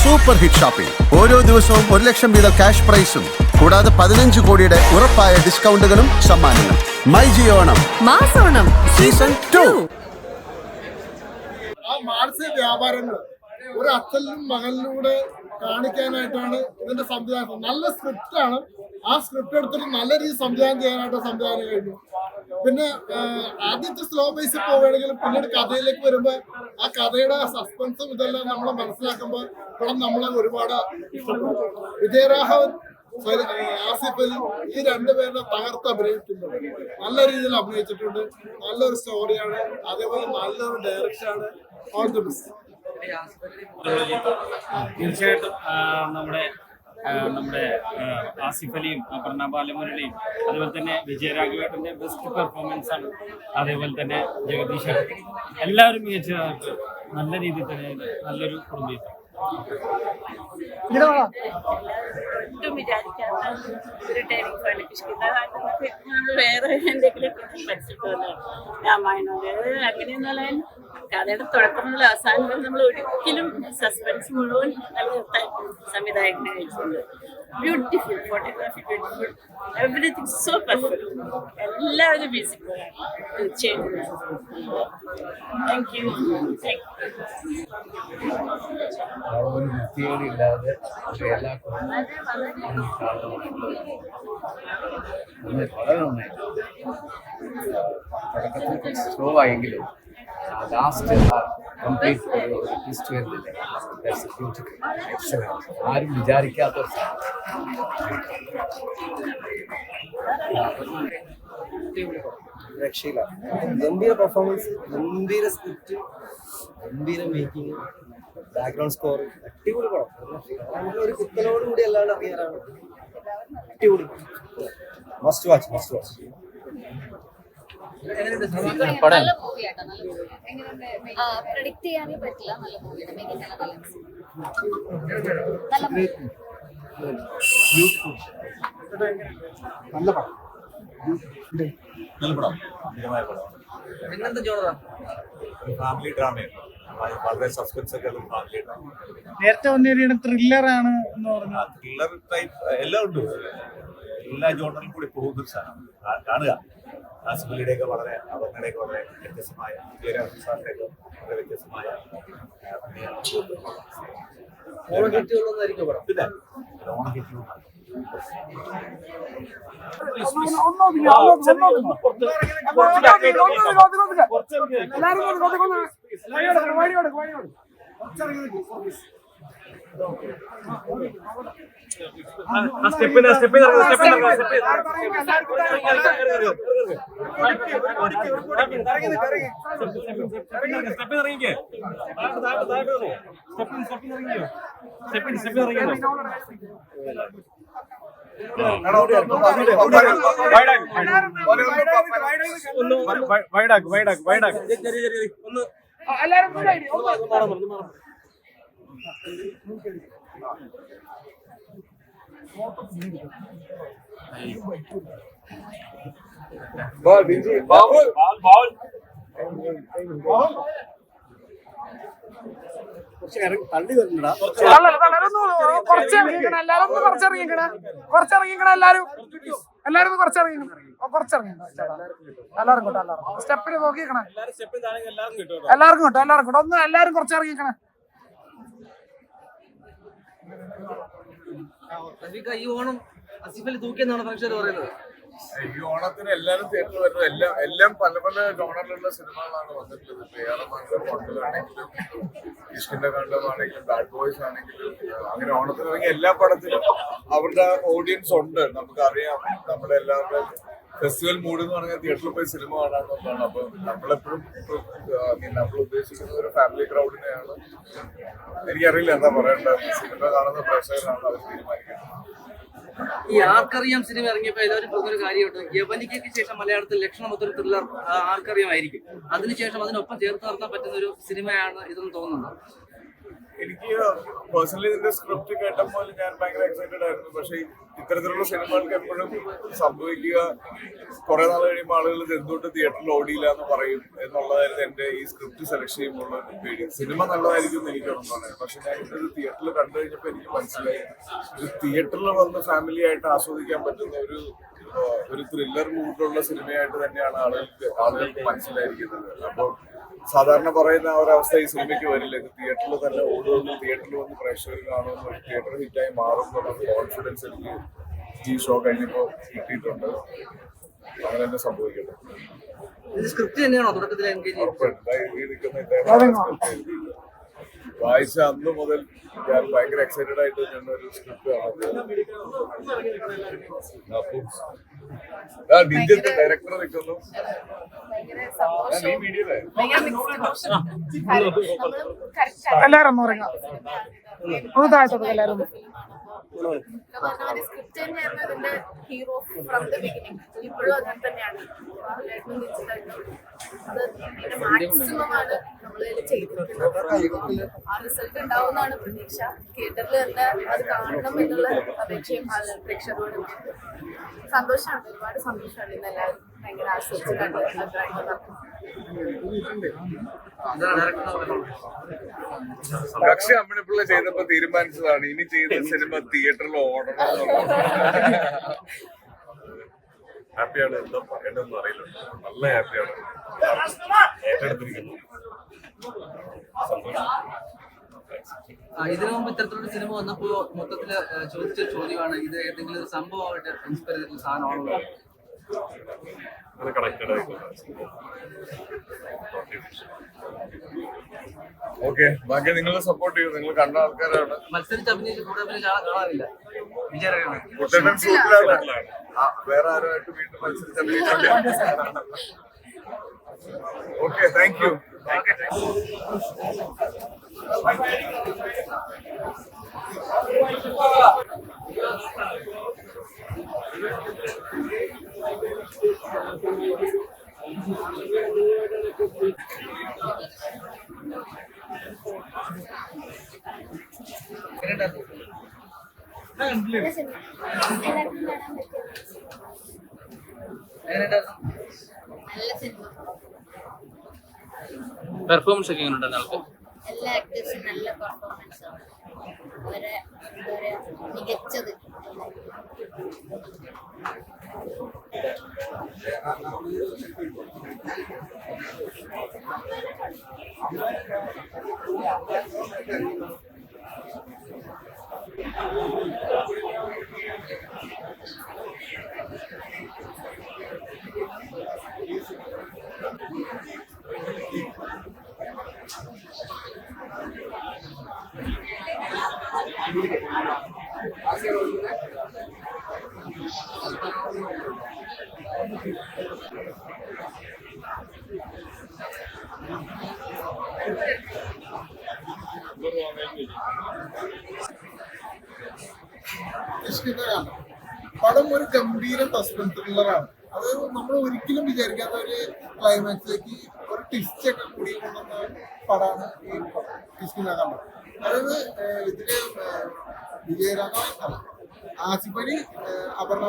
Super hit shopping. ഓരോ ദിവസവും 1 ലക്ഷം വീതം ക്യാഷ് പ്രൈസും കൂടാതെ 15 കോടിയുടെ ഉറപ്പായ ഡിസ്കൗണ്ടുകളും സമ്മാനങ്ങളും. മൈ ജിയോ ഓണം മാസോണം സീസൺ 2. ആ മാർസ് വ്യാപാരങ്ങൾ ഒരു അച്ഛനും മകനിലൂടെ കാണിക്കാനായിട്ടാണ് ഇതിന്റെ സംവിധാനം. നല്ല സ്ക്രിപ്റ്റ് ആണ്. ആ സ്ക്രിപ്റ്റ് എടുത്തിട്ട് നല്ല രീതിയിൽ സംവിധാനം ചെയ്യാനായിട്ട് സംവിധാനം കഴിഞ്ഞു. പിന്നെ ആദ്യത്തെ സ്ലോ ബേസിൽ പോവുകയാണെങ്കിലും പിന്നീട് കഥയിലേക്ക് വരുമ്പോൾ ആ കഥയുടെ സസ്പെൻസും ഇതെല്ലാം നമ്മൾ മനസ്സിലാക്കുമ്പോൾ ഇവിടെ നമ്മളെ ഒരുപാട് ഇഷ്ടപ്പെടും. വിജയരാഘവൻ, ആസിഫ് അലി ഈ രണ്ടുപേരുടെ തകർത്ത് അഭിനയിക്കുന്നുണ്ട്. നല്ല രീതിയിൽ അഭിനയിച്ചിട്ടുണ്ട്. നല്ലൊരു സ്റ്റോറിയാണ്, അതേപോലെ നല്ലൊരു ഡയറക്ഷനാണ്. All the best. തീർച്ചയായിട്ടും നമ്മുടെ ആസിഫ് അലിയും അപർണ ബാലമുരളിയും അതുപോലെ തന്നെ വിജയരാഘവേട്ടൻ്റെ ബെസ്റ്റ് പെർഫോമൻസ് ആണ്. അതേപോലെ തന്നെ ജഗദീഷ് എല്ലാവരും മികച്ചതായിട്ട് നല്ല രീതിയിൽ തന്നെ നല്ലൊരു കുടുംബം. ഒട്ടും വിചാരിക്കാത്ത ഒരു ടേണിംഗ് പോയിന്റ് നമുക്ക് നമ്മൾ വേറെ എന്തെങ്കിലും പഠിച്ചിട്ടുള്ളത് രാമായണം അങ്ങനെയൊന്നുമല്ല. കഥയുടെ തുടക്കം മുതൽ അവസാനം വരെ നമ്മൾ ഒരിക്കലും സസ്പെൻസ് മുഴുവൻ നിലനിർത്താൻ സംവിധായകനെ കഴിച്ചിട്ടുണ്ട്. Beautiful photography, beautiful everything, so perfect. എല്ലാവരും മ്യൂസിക്കാണ് തീർച്ചയായിട്ടും. Thank you. ഒരു വൃത്തികേടില്ലാതെ എല്ലാ വളരെ നന്നായി. തുടക്കത്തിൽ കുറച്ച് സ്ലോ ആയെങ്കിലും ലാസ്റ്റ് കംപ്ലീറ്റ് ഒരു ട്വിസ്റ്റ് വരുന്നില്ലേ, ആരും വിചാരിക്കാത്തൊരു രക്ഷയില്ല. ഗംഭീര പെർഫോമൻസ്, ഗംഭീര സ്ക്രിപ്റ്റ്, ഗംഭീര മേക്കിംഗ്, ബാക്ക്ഗ്രൗണ്ട് സ്കോർ, അടിപൊളി പടം. ഒരു കുത്തലോട് കൂടി അല്ലാണ്ട് അറിയാനാണ്. അടിപൊളി, മസ്റ്റ് വാച്ച്, മസ്റ്റ് വാച്ച്. നല്ല മൂവിയാട്ടോ, നല്ല മൂവി. പ്രെഡിക്റ്റ് ചെയ്യാനേ പറ്റില്ല. നല്ല മൂവിയാണ്, മേക്കിംഗ് നല്ല മൂവി. നല്ല പടം. നല്ല പടം, ഭീകരമായ പടമാണ്. പിന്നെന്താ ജോണറാ? ഒരു ഫാമിലി ഡ്രാമയാണ്. വളരെ സസ്പെൻസ് ഒക്കെ ഉള്ള ഫാമിലി ഡ്രാമ. നേരത്തെ വന്നിരിക്കുന്ന ത്രില്ലറാണ് എന്ന് പറഞ്ഞു. ത്രില്ലർ ടൈപ്പ് എല്ലാം ഉണ്ട്. എല്ലാ ജോണറിലും കൂടി പോകുന്ന ഒരു സാധനം കാണുക. ആസിഫലിയുടെയൊക്കെ വളരെ, അപർണയുടെയൊക്കെ വളരെ വ്യത്യസ്തമായ, വിജയരാഘവന്റെ വളരെ വ്യത്യസ്തമായ ഓണം കിട്ടിയുള്ളതായിരിക്കും പടം. പിന്നെ ഓണം കിട്ടിയുള്ള തള്ളി വരണ്ടടാ. കുറച്ചിറങ്ങിക്കണ എല്ലാരും, എല്ലാരും കുറച്ചിറങ്ങിക്കണം. എല്ലാവർക്കും കിട്ടും. സ്റ്റെപ്പിന് നോക്കിക്കണേ. എല്ലാവർക്കും കിട്ടും. ഒന്ന് എല്ലാരും കുറച്ചിറങ്ങിക്കണേ. ഈ ഓണം ആസിഫ് അലി തൂക്കിയെന്നാണ് പ്രേക്ഷകർ പറയുന്നത്. ഈ ഓണത്തിന് എല്ലാവരും തിയേറ്ററിൽ വരുന്നത് എല്ലാം പല പല ജോണറിലുള്ള സിനിമകളാണ് വന്നിട്ടുള്ളത്. ആണെങ്കിലും ഇഷ്കിന്റെ കണ്ടമാണെങ്കിലും ബാഡ് ബോയ്സ് ആണെങ്കിലും അങ്ങനെ ഓണത്തിന് ഇറങ്ങിയ എല്ലാ പടത്തിലും അവരുടെ ഓഡിയൻസ് ഉണ്ട്. നമുക്കറിയാം. നമ്മുടെ എല്ലാവരുടെ ഫെസ്റ്റിവൽ മൂഡ് എന്ന് പറഞ്ഞാൽ തിയേറ്ററിൽ പോയി സിനിമ കാണാമെന്നുള്ളതാണ്. അപ്പൊ നമ്മളെപ്പോഴും നമ്മൾ ഉദ്ദേശിക്കുന്ന ഒരു ഫാമിലി ക്രൗഡിനെയാണ്. എനിക്കറിയില്ല എന്താ പറയേണ്ടത്. സിനിമ കാണുന്ന പ്രേക്ഷകരാണ് അവർ തീരുമാനിക്കുന്നത്. ഈ ആർക്കറിയാം സിനിമ ഇറങ്ങിയപ്പോൾ എല്ലാവരും പറഞ്ഞൊരു കാര്യമുണ്ട്. യവനികയ്ക്ക് ശേഷം മലയാളത്തിൽ ലക്ഷണമൊത്തൊരു ത്രില്ലർ ആർക്കറിയാമായിരിക്കും. അതിനുശേഷം അതിനൊപ്പം ചേർത്ത് നിർത്താൻ പറ്റുന്ന ഒരു സിനിമയാണ് ഇതെന്ന് തോന്നുന്നത്. എനിക്ക് പേഴ്സണലി ഇതിന്റെ സ്ക്രിപ്റ്റ് കേട്ടപ്പോൾ ഞാൻ ഭയങ്കര എക്സൈറ്റഡ് ആയിരുന്നു. പക്ഷെ ഇത്തരത്തിലുള്ള സിനിമകൾക്ക് എപ്പോഴും സംഭവിക്കുക കുറെ നാൾ കഴിയുമ്പോൾ ആളുകൾ ഇത് എന്തുകൊണ്ട് തിയേറ്ററിൽ ഓടിയില്ല എന്ന് പറയും എന്നുള്ളതായിരുന്നു എന്റെ ഈ സ്ക്രിപ്റ്റ് സെലക്ട് ചെയ്യുമ്പോൾ പേടി. സിനിമ നല്ലതായിരിക്കും എന്ന് എനിക്ക് ഉറപ്പാണ്. പക്ഷെ ഞാൻ ഇത് തിയേറ്ററിൽ കണ്ടു കഴിഞ്ഞപ്പോൾ എനിക്ക് മനസ്സിലായി ഇത് തിയേറ്ററിൽ വന്ന് ഫാമിലി ആയിട്ട് ആസ്വദിക്കാൻ പറ്റുന്ന ഒരു ത്രില്ലർ മൂഡിലുള്ള സിനിമയായിട്ട് തന്നെയാണ് ആളുകൾക്ക് മനസ്സിലായിരിക്കുന്നത്. അപ്പോൾ സാധാരണ പറയുന്ന ആ ഒരവസ്ഥ ഈ സിനിമയ്ക്ക് വരില്ല. ഇത് തിയേറ്ററിൽ തന്നെ ഓടുമെന്ന്, തിയേറ്ററിൽ വന്ന് പ്രേക്ഷകർ കാണുമെന്ന്, തിയേറ്റർ ഹിറ്റായി മാറും എന്നുള്ള കോൺഫിഡൻസ് എനിക്ക് ഈ ഷോ കഴിഞ്ഞപ്പോൾ കിട്ടിയിട്ടുണ്ട്. അങ്ങനെ തന്നെ സംഭവിക്കട്ടെ. സ്ക്രിപ്റ്റ് തന്നെയാണോ തുടക്കത്തിൽ എൻഗേജ് വായിച്ച അന്ന് മുതൽ ഞാൻ ഭയങ്കര എക്സൈറ്റഡ് ആയിട്ട് ഞാനൊരു സ്ക്രിപ്റ്റ് ഡിജിറ്റൽ ഡയറക്ടർ നിൽക്കുന്നു. എല്ലാരും ഒന്ന് പറയാം, ഒന്ന് താഴ്ത്തോട്ട് എല്ലാരും. സ്ക്രിപ്റ്റ് തന്നെയായിരുന്നു ഇതിന്റെ ഹീറോ ഫ്രം ദ ബിഗിനിങ്. ഇപ്പോഴും അങ്ങനെ തന്നെയാണ്. അത് മാക്സിമം ആണ് നമ്മളതിൽ ചെയ്തിട്ടുള്ളത്. ആ റിസൾട്ട് ഉണ്ടാവുമെന്നാണ് പ്രതീക്ഷ. തിയേറ്ററിൽ തന്നെ അത് കാണണം എന്നുള്ള അപേക്ഷയും പ്രേക്ഷകരോട് സന്തോഷമാണ്. ഒരുപാട് സന്തോഷമാണ്. ഇന്ന് എല്ലാവരും ഭയങ്കര ആസ്വദിച്ച് കണ്ടിട്ടുള്ള കക്ഷി അമ്മിണിപ്പിള്ള ചെയ്തപ്പോ തീരുമാനിച്ചതാണ് ഇനി ചെയ്ത സിനിമ തിയേറ്ററിൽ ഓടണം. ഹാപ്പിയാണ്. എന്താ പറയണമെന്ന് അറിയില്ല. നല്ല ഹാപ്പിയാണ്. ഏറ്റെടുത്തിരിക്കുന്നു. സന്തോഷം. ഇതിനു മുമ്പ് ഇത്തരത്തിലുള്ള സിനിമ വന്നപ്പോ മൊത്തത്തില് ചോദിച്ച ചോദ്യമാണ്, ഇത് ഏതെങ്കിലും ഒരു സംഭവമായിട്ട് ഇൻസ്പയർ ചെയ്തിട്ടുള്ള സാധനമാണോ? കണക്റ്റഡ് ആയിട്ടുള്ള ഓക്കെ. ബാക്കി നിങ്ങൾ സപ്പോർട്ട് ചെയ്യും. നിങ്ങൾ കണ്ട ആൾക്കാരാണ്. മത്സരിച്ച് അഭിനയിച്ച് കൂടെ കാണാറില്ല. കുട്ടേട്ടൻ സൂപ്പറാണ്. വേറെ ആരുമായിട്ട് വീണ്ടും മത്സരിച്ച് അഭിനയിച്ചില്ല. Okay, thank you. നല്ല സിനിമ. പെർഫോമൻസ് ഒക്കെ എങ്ങനെയുണ്ട് ആൾക്ക്? എല്ലാ ആക്ടേഴ്സും നല്ല പെർഫോമൻസ് ആണ്. അവരെ എന്താ പറയാ മികച്ചത്. പടം ഒരു ഗംഭീര സസ്പെൻസ് ത്രില്ലറാണ്. അത് നമ്മൾ ഒരിക്കലും വിചാരിക്കാത്ത ഒരു ക്ലൈമാക്സിലേക്ക് ഒരു ട്വിസ്റ്റ് ഒക്കെ കൂടി കൊണ്ടുവന്ന പടമാണ് ഈ കിഷ്കിന്ദ. അതായത് ഇതില് വിജയരാഘവൻ, ആസിഫ് അലി, അപർണ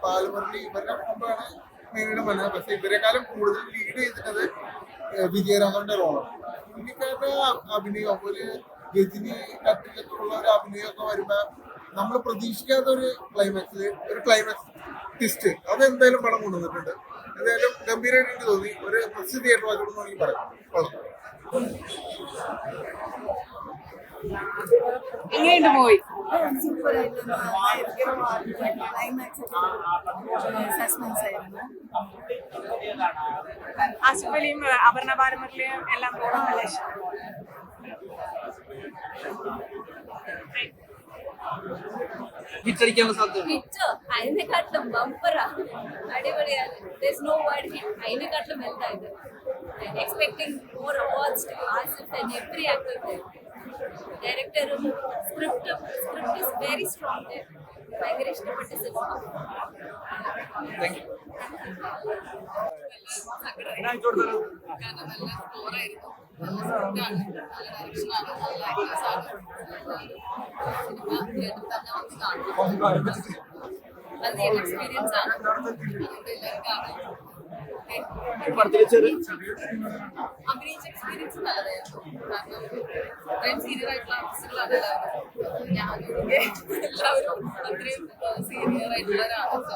ബാലമുരളി ഇവരുടെ മുമ്പാണ് മെയിനായിട്ട് മനസ്സിലായത്. പക്ഷെ ഇവരെക്കാളും കൂടുതൽ ലീഡ് ചെയ്തിട്ടത് വിജയരാഘവന്റെ റോളാണ്. പുള്ളിക്കാരുടെ അഭിനയം ഒരു ഗജനി കട്ടിലൊക്കെ ഉള്ള ഒരു അഭിനയമൊക്കെ വരുമ്പോ നമ്മൾ പ്രതീക്ഷിക്കാത്ത ഒരു ക്ലൈമാക്സ് ട്വിസ്റ്റ് അത് എന്തായാലും പടം കൊണ്ടുവന്നിട്ടുണ്ട്. എന്തായാലും ഗംഭീരമായിട്ട് എനിക്ക് തോന്നി. ഒരു ഫസ്റ്റ് തിയേറ്റർ വായിക്കണം എന്ന് പറയാം. എങ്ങനെയുണ്ട് മൂവി? ആസിഫ് അലിയും അപർണ ബാലമുരളിയും എല്ലാം നല്ല ഇഷ്ടം. ഹിറ്റടിക്കാനുള്ള സാധ്യത അതിനെക്കാട്ടിലും ബമ്പറാ. അടിപൊളിയാണ്. അതിനെക്കാട്ടിലും വലുതായത്. Expecting more awards to Asif and every actor. ഡയറക്ടറും സ്ക്രിപ്റ്റ് ഈസ് വെരി സ്ട്രോങ്. ഭയങ്കര ഇഷ്ടപ്പെട്ട സിനിമ. കാരണം നല്ല സ്കോറായിരുന്നു. നല്ല സ്ക്രിപ്റ്റാണ്, നല്ല ഡയറക്ഷനാണ്, നല്ല ആക്ടേഴ്സ് ആണ്. സിനിമ തിയേറ്ററിൽ തന്നെ വന്ന് കാണണം. അത് തിയേറ്റർ എക്സ്പീരിയൻസ് ആണ്. അതുകൊണ്ട് എല്ലാവരും കാണാം. അഭിനയിച്ച എക്സ്പീരിയൻസ് നല്ലതായിരുന്നു. കാരണം ഇത്രയും സീനിയർ ആയിട്ടുള്ള ആർട്ടിസ്റ്റുകളാണ് എല്ലാവരും. ഞാനൊക്കെ എല്ലാവരും അത്രയും സീനിയർ ആയിട്ടുള്ളവരാണ്. സോ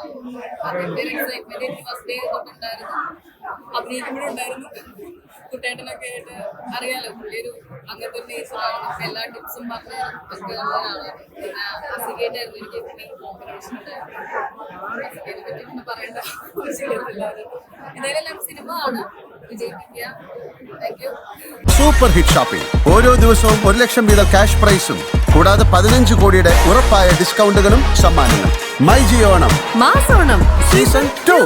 അതിന്റെ ഒരു എക്സൈറ്റ്മെന്റ് എനിക്ക് ഫസ്റ്റ് ഡേ തൊട്ടുണ്ടായിരുന്നു. അഭിനയിക്കുമ്പോഴുണ്ടായിരുന്നു. കുട്ടേട്ടനൊക്കെ ആയിട്ട് അറിയാലോ, പുള്ളിയൊരു അങ്ങനത്തെ ഒരു നേച്ചറാണ്. എല്ലാ ടിപ്സും പറഞ്ഞ് ഒക്കെ ഉള്ളവരാണ്. പിന്നെ അസികേറ്റായിരുന്നു എനിക്ക് മെയിൻ കോമ്പറേഷൻ ഉണ്ടായിരുന്നു. അസികേനെ പറ്റി പിന്നെ പറയേണ്ട ആവശ്യമില്ല. എന്തായാലും എല്ലാം സിനിമ ആണ്. വിജയിപ്പിക്കുക. Thank you. Super hit shopping. ഓരോ ദിവസവും 1 ലക്ഷം വീതം ക്യാഷ് പ്രൈസും കൂടാതെ 15 കോടിയുടെ ഉറപ്പായ ഡിസ്കൗണ്ടുകളും സമ്മാനങ്ങളും. മൈ ജിയോ ഓണം മാസോണം സീസൺ 2.